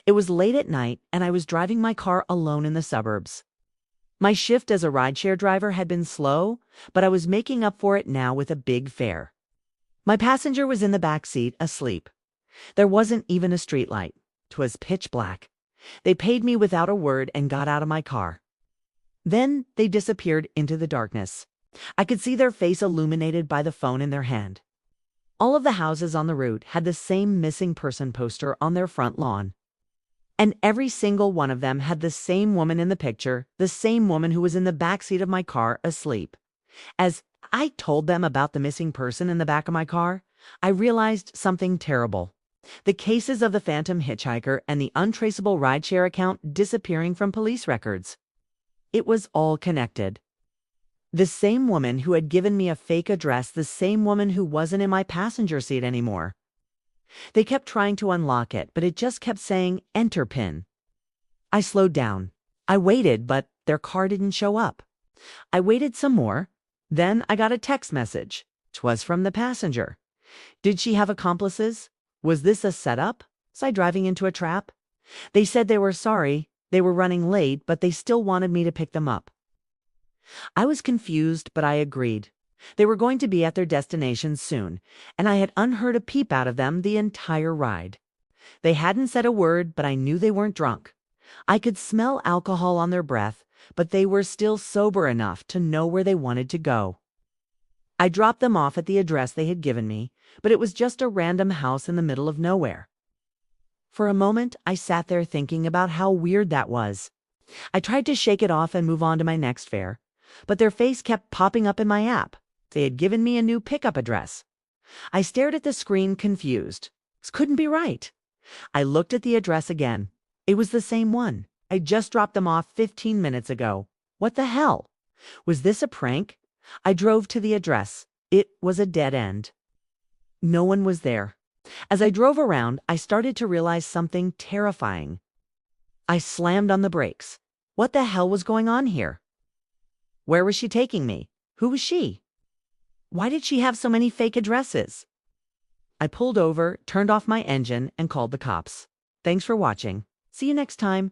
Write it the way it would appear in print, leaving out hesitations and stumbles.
It was late at night, and I was driving my car alone in the suburbs. My shift as a rideshare driver had been slow, but I was making up for it now with a big fare. My passenger was in the back seat, asleep. There wasn't even a streetlight. 'Twas pitch black. They paid me without a word and got out of my car. Then they disappeared into the darkness. I could see their face illuminated by the phone in their hand. All of the houses on the route had the same missing person poster on their front lawn. And every single one of them had the same woman in the picture, the same woman who was in the back seat of my car asleep. As I told them about the missing person in the back of my car, I realized something terrible. The cases of the phantom hitchhiker and the untraceable rideshare account disappearing from police records. It was all connected. The same woman who had given me a fake address, the same woman who wasn't in my passenger seat anymore. They kept trying to unlock it, but it just kept saying, "Enter PIN." I slowed down. I waited, but their car didn't show up. I waited some more. Then I got a text message. 'Twas from the passenger. Did she have accomplices? Was this a setup? Was I driving into a trap? They said they were sorry. They were running late, but they still wanted me to pick them up. I was confused, but I agreed. They were going to be at their destination soon, and I had unheard a peep out of them the entire ride. They hadn't said a word, but I knew they weren't drunk. I could smell alcohol on their breath, but they were still sober enough to know where they wanted to go. I dropped them off at the address they had given me, but it was just a random house in the middle of nowhere. For a moment, I sat there thinking about how weird that was. I tried to shake it off and move on to my next fare, but their face kept popping up in my app. They had given me a new pickup address. I stared at the screen, confused. This couldn't be right. I looked at the address again. It was the same one. I just dropped them off 15 minutes ago. What the hell? Was this a prank? I drove to the address. It was a dead end. No one was there. As I drove around, I started to realize something terrifying. I slammed on the brakes. What the hell was going on here? Where was she taking me? Who was she? Why did she have so many fake addresses? I pulled over, turned off my engine, and called the cops. Thanks for watching. See you next time.